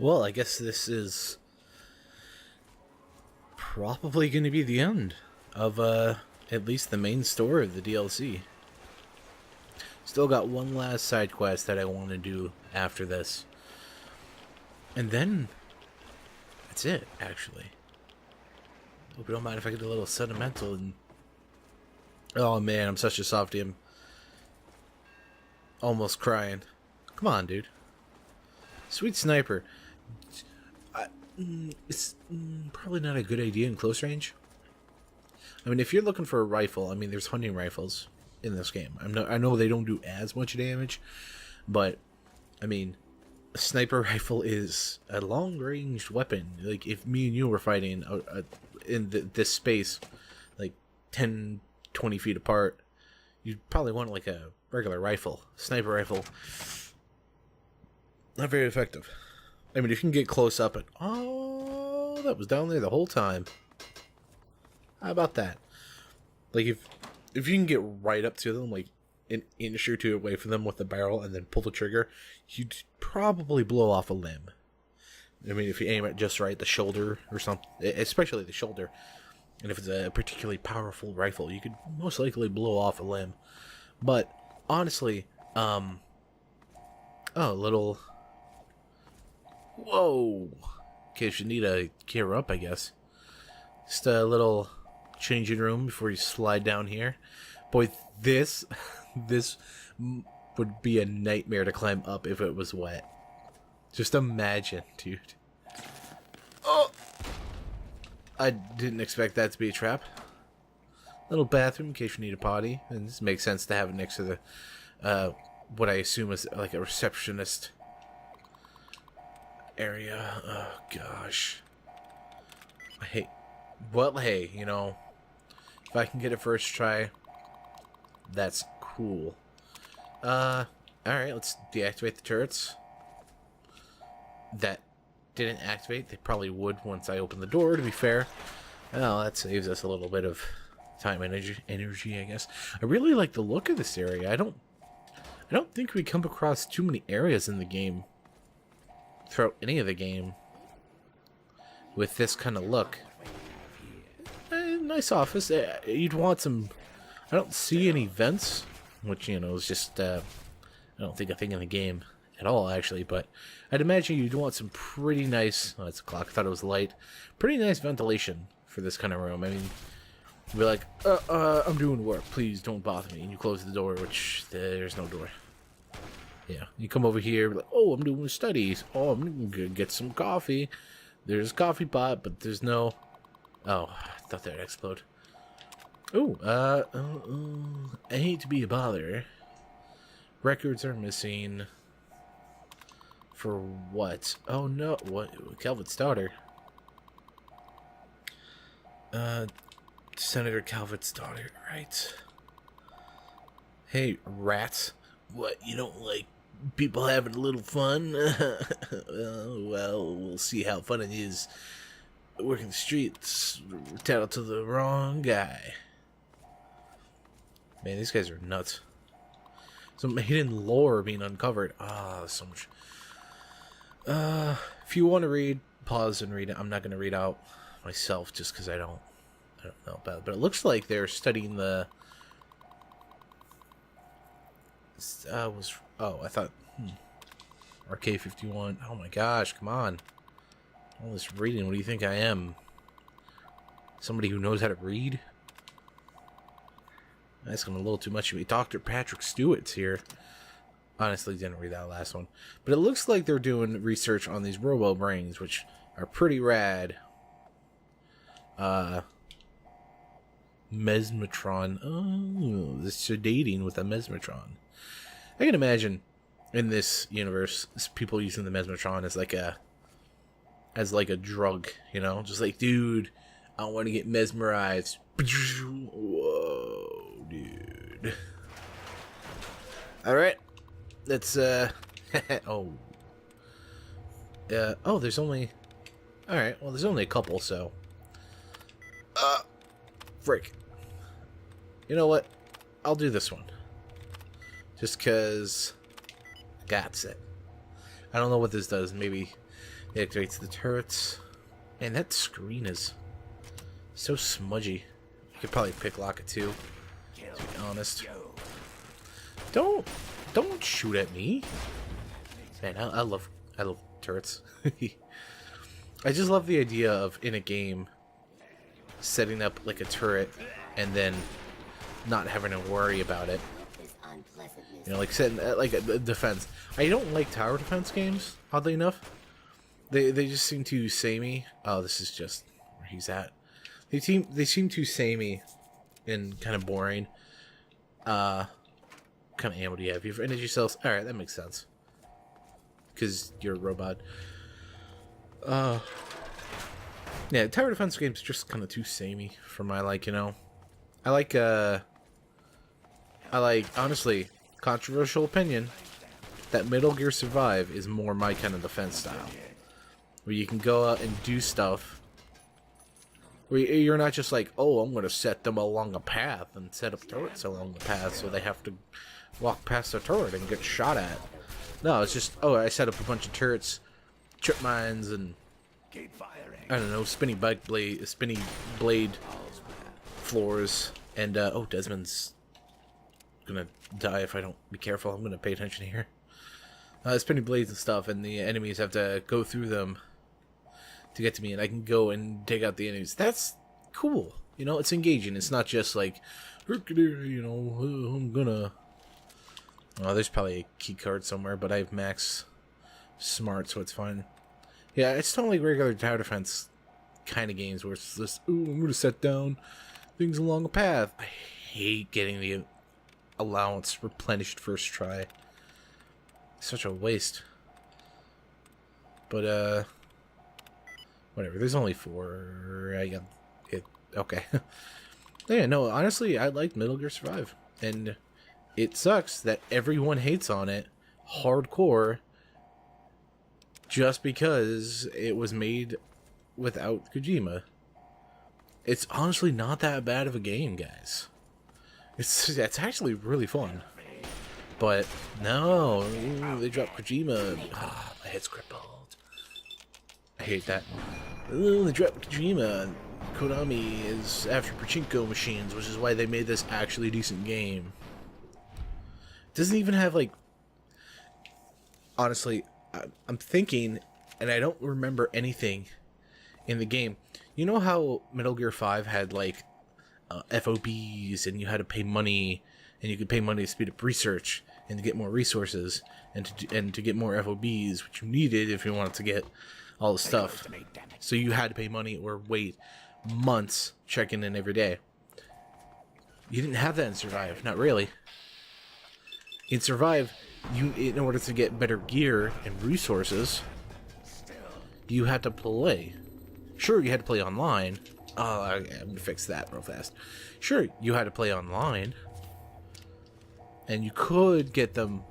Well, I guess this is probably going to be the end of at least the main story of the DLC. Still got one last side quest that I want to do after this. And then that's it, actually. Hope you don't mind if I get a little sentimental and oh man, I'm such a softie. I'm almost crying. Come on, dude. Sweet sniper. It's probably not a good idea in close range. I mean, if you're looking for a rifle, I mean, there's hunting rifles in this game. I know they don't do as much damage, but I mean, a sniper rifle is a long-ranged weapon. Like, if me and you were fighting in this space, like 10, 20 feet apart, you'd probably want like a regular rifle. Sniper rifle, not very effective. I mean, if you can get close up and oh, that was down there the whole time. How about that? Like, if you can get right up to them, like an inch or two away from them with the barrel, and then pull the trigger, you'd probably blow off a limb. I mean, if you aim it just right, the shoulder or something, especially the shoulder, and if it's a particularly powerful rifle, you could most likely blow off a limb. But honestly, oh, a little. Whoa! In case you need to gear up, I guess. Just a little changing room before you slide down here. Boy, this would be a nightmare to climb up if it was wet. Just imagine, dude. Oh! I didn't expect that to be a trap. Little bathroom in case you need a potty. And this makes sense to have it next to the, what I assume is like a receptionist area. Oh gosh. Well, hey, you know, if I can get it first try, that's cool. Alright, let's deactivate the turrets. That didn't activate. They probably would once I open the door, to be fair. Well, that saves us a little bit of time and energy, I guess. I really like the look of this area. I don't think we come across too many areas in the game throughout any of the game with this kind of look. Nice office. You'd want some. I don't see any vents, which, you know, is just I don't think a thing in the game at all, actually, but I'd imagine you'd want some pretty nice. Oh, it's a clock. I thought it was light. Pretty nice ventilation for this kind of room. I mean, you'd be like, I'm doing work, please don't bother me, and you close the door, which there's no door. Yeah, you come over here, like, oh, I'm doing studies. Oh, I'm gonna get some coffee. There's a coffee pot, but there's no. Oh, I thought that would explode. Ooh, I hate to be a bother. Records are missing. For what? Oh no, what? Calvert's daughter. Senator Calvert's daughter, right? Hey, rats. What, you don't like people having a little fun? Well, we'll see how fun it is working the streets. Tell to the wrong guy. Man, these guys are nuts. Some hidden lore being uncovered. Ah, so much. If you want to read, pause and read it. I'm not going to read out myself just because I don't know about it. But it looks like they're studying the. I thought. RK51. Oh my gosh, come on. All this reading, what do you think I am? Somebody who knows how to read? That's going a little too much of me. Dr. Patrick Stewart's here. Honestly, didn't read that last one. But it looks like they're doing research on these robo-brains, which are pretty rad. Mesmetron. Oh, the sedating with a mesmetron. I can imagine in this universe, people using the mesmetron as like a drug, you know? Just like, dude, I want to get mesmerized. Whoa, dude. Alright. Let's, oh. Oh, there's only... Alright, well, there's only a couple, so... Frick. You know what? I'll do this one. Just because... That's it. I don't know what this does. Maybe It activates the turrets. Man, that screen is so smudgy. You could probably pick lock it too, to be honest. Don't shoot at me. Man, I love turrets. I just love the idea of, in a game, setting up like a turret and then not having to worry about it. You know, like setting like a defense. I don't like tower defense games, oddly enough. They just seem too samey. Oh, this is just where he's at. They seem too samey and kind of boring. What kind of ammo do you have? You have energy cells. All right, that makes sense. Because you're a robot. Yeah, tower defense games just kind of too samey for my like. You know, I like honestly, controversial opinion, that Metal Gear Survive is more my kind of defense style, where you can go out and do stuff where you're not just like, oh, I'm going to set them along a path and set up turrets along the path so they have to walk past the turret and get shot at. No, it's just, oh, I set up a bunch of turrets, trip mines, and I don't know, spinny blade floors, and oh, Desmond's gonna die if I don't be careful. I'm gonna pay attention here. Spinning blades and stuff, and the enemies have to go through them to get to me, and I can go and take out the enemies. That's cool. You know, it's engaging. It's not just like, you know, I'm gonna... Oh, there's probably a key card somewhere, but I have max smart, so it's fine. Yeah, it's totally regular tower defense kind of games where it's just, ooh, I'm gonna set down things along a path. I hate getting the allowance replenished first try. Such a waste. But whatever, there's only 4. I got it. Okay. Yeah, no, honestly, I like Metal Gear Survive, and it sucks that everyone hates on it hardcore just because it was made without Kojima. It's honestly not that bad of a game, guys. It's actually really fun. But no, ooh, they dropped Kojima. Ah, my head's crippled. I hate that. Ooh, they dropped Kojima. Konami is after pachinko machines, which is why they made this actually a decent game. It doesn't even have, like... Honestly, I'm thinking, and I don't remember anything in the game. You know how Metal Gear 5 had, like, FOBs, and you had to pay money, and you could pay money to speed up research, and to get more resources, and to get more FOBs, which you needed if you wanted to get all the stuff. So you had to pay money or wait months checking in every day. You didn't have that in Survive, not really. In Survive, in order to get better gear and resources, you had to play. Sure, you had to play online. Oh, I'm gonna fix that real fast. Sure, you had to play online, and you could get them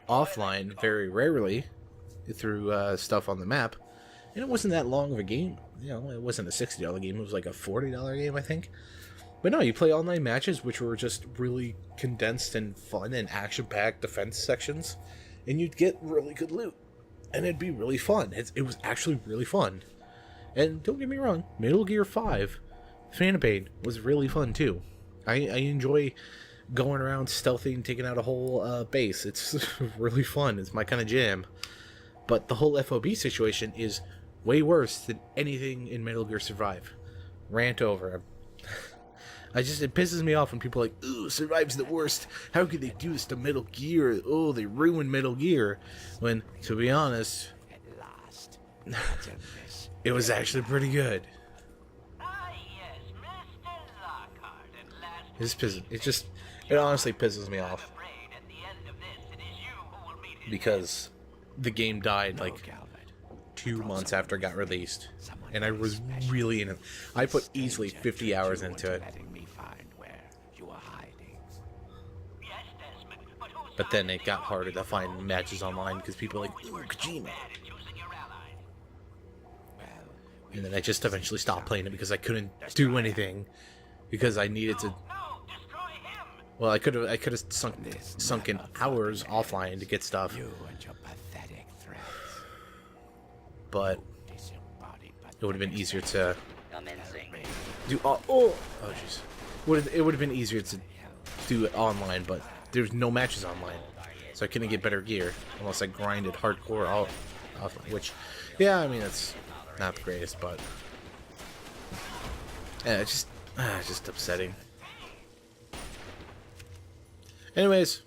offline very rarely through stuff on the map, and it wasn't that long of a game. You know, it wasn't a $60 game. It was like a $40 game, I think. But no, you play online matches, which were just really condensed and fun and action-packed defense sections, and you'd get really good loot, and it'd be really fun. It was actually really fun. And don't get me wrong, Metal Gear 5 Phantom Pain was really fun too. I enjoy going around stealthing, taking out a whole base. It's really fun. It's my kind of jam. But the whole FOB situation is way worse than anything in Metal Gear Survive. Rant over. It pisses me off when people are like, ooh, Survive's the worst. How could they do this to Metal Gear? Oh, they ruined Metal Gear. When, to be honest, it was actually pretty good. It honestly pisses me off. Because the game died like 2 months after it got released. And I was really in it. I put easily 50 hours into it. But then it got harder to find matches online because people were like, ooh, Kojima. And then I just eventually stopped playing it because I couldn't do anything. Because I needed to... Well, I could have sunk in hours offline to get stuff. but it would have been easier to do. Jeez. It would have been easier to do it online, but there's no matches online, so I couldn't get better gear unless I grinded hardcore out. Which, yeah, I mean that's not the greatest, but yeah, it's just upsetting. Anyways,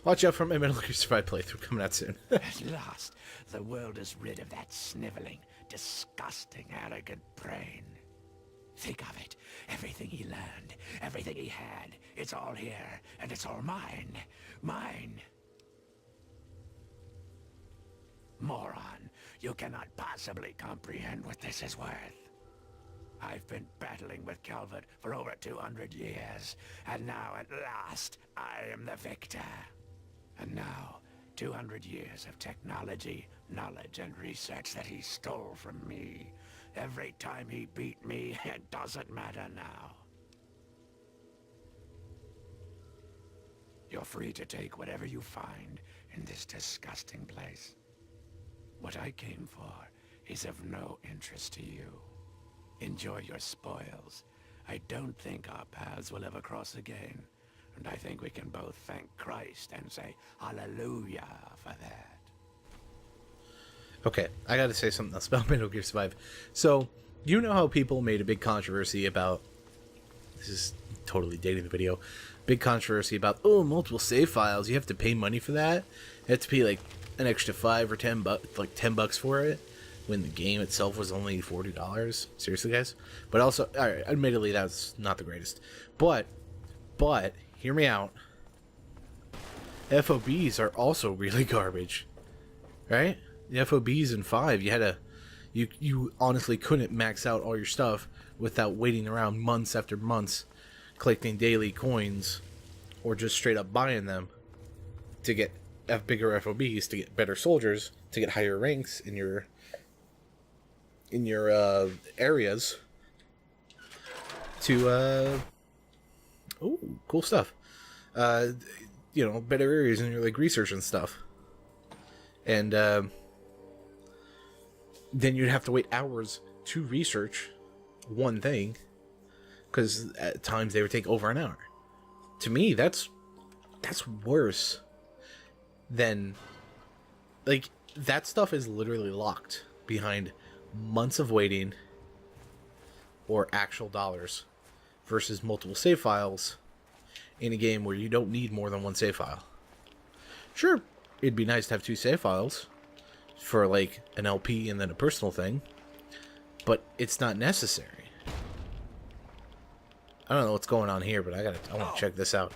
watch out for my Metal Gear Survive playthrough coming out soon. At last, the world is rid of that sniveling, disgusting, arrogant brain. Think of it. Everything he learned, everything he had, it's all here, and it's all mine. Mine. Moron, you cannot possibly comprehend what this is worth. I've been battling with Calvert for over 200 years, and now at last, I am the victor. And now, 200 years of technology, knowledge, and research that he stole from me. Every time he beat me, it doesn't matter now. You're free to take whatever you find in this disgusting place. What I came for is of no interest to you. Enjoy your spoils. I don't think our paths will ever cross again, and I think we can both thank Christ and say hallelujah for that. Okay, I gotta say something else about Metal Gear Survive. So, you know how people made a big controversy about... This is totally dating the video. Big controversy about, oh, multiple save files. You have to pay money for that. You have to pay like an extra $5 or $10, like $10 for it, when the game itself was only $40. Seriously, guys? But also, alright, admittedly, that's not the greatest. But, hear me out. FOBs are also really garbage. Right? The FOBs in 5, you had to... You honestly couldn't max out all your stuff without waiting around months after months, collecting daily coins, or just straight up buying them to get bigger FOBs, to get better soldiers, to get higher ranks in your areas, to cool stuff. You know, better areas in your like research and stuff. And then you'd have to wait hours to research one thing, because at times they would take over an hour. To me, that's worse than, like, that stuff is literally locked behind months of waiting or actual dollars versus multiple save files in a game where you don't need more than one save file. Sure, it'd be nice to have 2 save files for like an LP and then a personal thing, but it's not necessary. I don't know what's going on here, but I want to check this out.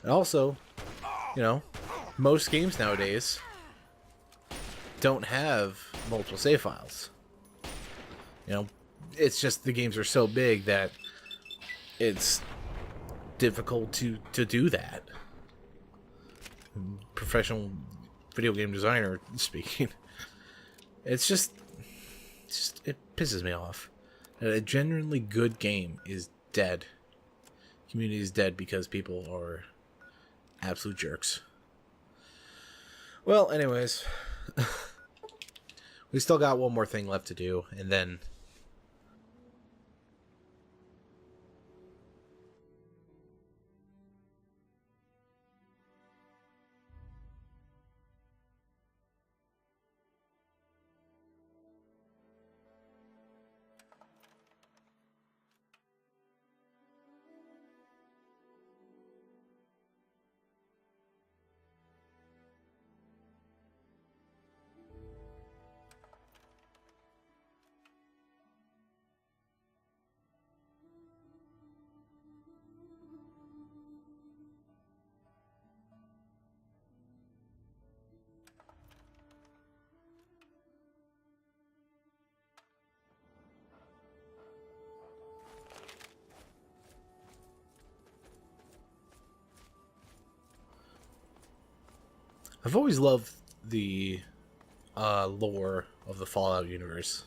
And also, you know, most games nowadays don't have multiple save files. You know, it's just the games are so big that it's difficult to do that. Professional video game designer speaking. It pisses me off. A genuinely good game is dead. Community is dead because people are absolute jerks. Well, anyways, we still got one more thing left to do, and then I've always loved the lore of the Fallout universe.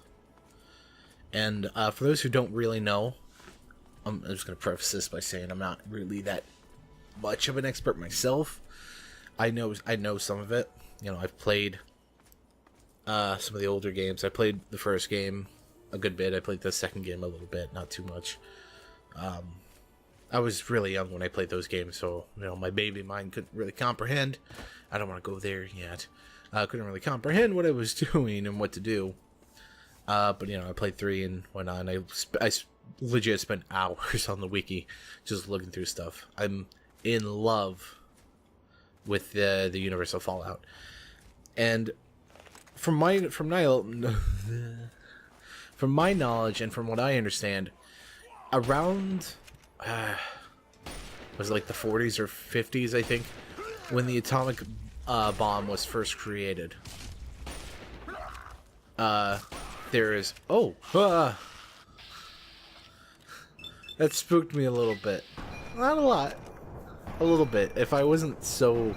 And for those who don't really know, I'm just going to preface this by saying I'm not really that much of an expert myself. I know some of it. You know, I've played some of the older games. I played the first game a good bit. I played the second game a little bit, not too much. I was really young when I played those games, so my baby mind couldn't really comprehend. I don't want to go there yet. I couldn't really comprehend what I was doing and what to do. But I played 3 and went on. I legit spent hours on the wiki just looking through stuff. I'm in love with the universe of Fallout, and from my knowledge and from what I understand, around was it like the 40s or 50s, I think, when the atomic bomb was first created. There is that spooked me a little bit. Not a lot. A little bit. If I wasn't so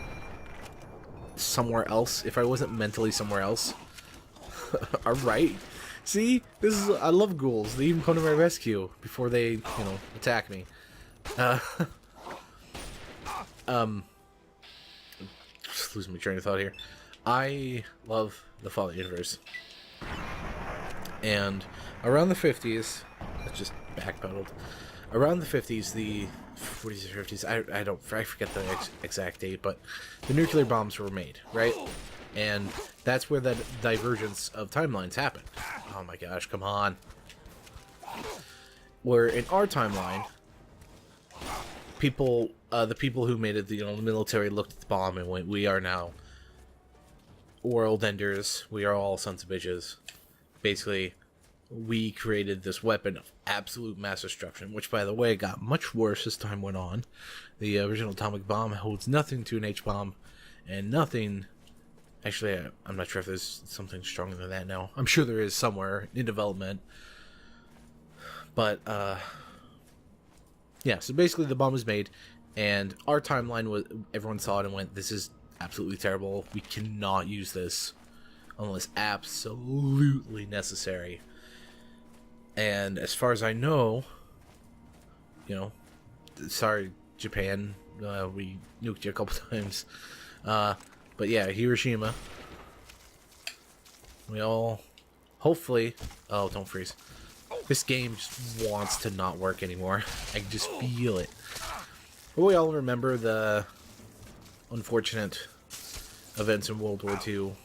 somewhere else, if I wasn't mentally somewhere else. Alright. See? I love ghouls. They even come to my rescue before they, attack me. Just losing my train of thought here. I love the Fallout universe. And around the 50s, let's just backpedaled. Around the 50s, the 40s or 50s, I forget the exact date, but the nuclear bombs were made, right? And that's where that divergence of timelines happened. Oh my gosh, come on. Where in our timeline, the people who made it, the military looked at the bomb and went, "We are now world enders. We are all sons of bitches." Basically, we created this weapon of absolute mass destruction, which, by the way, got much worse as time went on. The original atomic bomb holds nothing to an H-bomb, and nothing... Actually, I'm not sure if there's something stronger than that now. I'm sure there is somewhere in development. But, yeah, so basically the bomb was made, and our timeline was... Everyone saw it and went, "This is absolutely terrible. We cannot use this unless absolutely necessary." And as far as I know, sorry, Japan, we nuked you a couple times. But yeah, Hiroshima. We all, hopefully, oh, don't freeze. This game just wants to not work anymore. I can just feel it. But we all remember the unfortunate events in World War II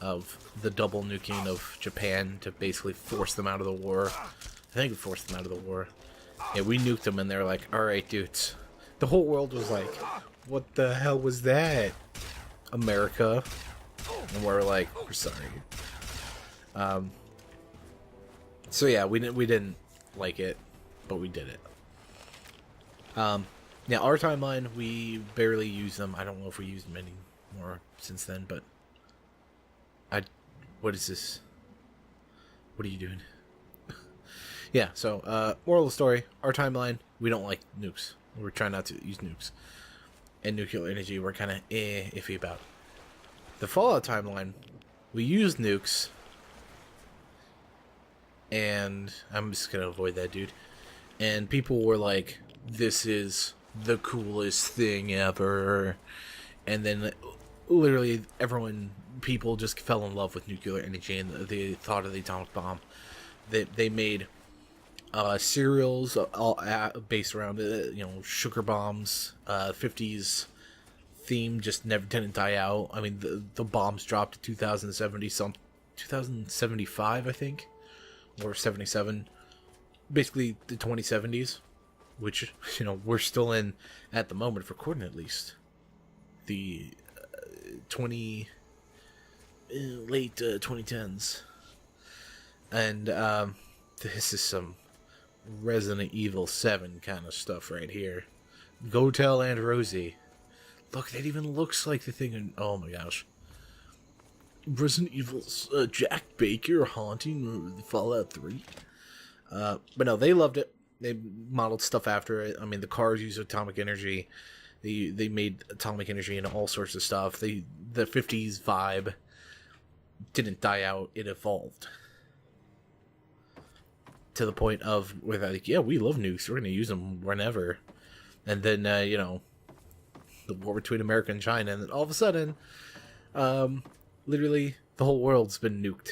of the double nuking of Japan to basically force them out of the war. I think it forced them out of the war. Yeah, we nuked them and they're like, "Alright, dudes." The whole world was like, "What the hell was that, America?" And we're like, "We're sorry." So yeah, we didn't like it, but we did it. Yeah, our timeline, we barely use them. I don't know if we used them anymore since then, but what is this? What are you doing? Yeah, so, moral of the story, our timeline, we don't like nukes. We're trying not to use nukes. And nuclear energy, we're kind of iffy about. The Fallout timeline, we use nukes. And I'm just going to avoid that, dude. And people were like, "This is the coolest thing ever." And then literally people just fell in love with nuclear energy and the thought of the atomic bomb. They made cereals all based around sugar bombs. 50s theme just never didn't die out. I mean, the bombs dropped to 2075, I think, or 77. Basically the 2070s, which we're still in at the moment for recording, at least. The late 2010s. And this is some Resident Evil 7 kind of stuff right here. Go tell Aunt Rosie. Look, that even looks like the thing in... Oh my gosh. Resident Evil's Jack Baker haunting Fallout 3. But no, they loved it. They modeled stuff after it. I mean, the cars use atomic energy. They made atomic energy into all sorts of stuff. The 50s vibe didn't die out. It evolved. To the point of where they're like, "Yeah, we love nukes. We're going to use them whenever." And then, the war between America and China. And then all of a sudden, literally the whole world's been nuked.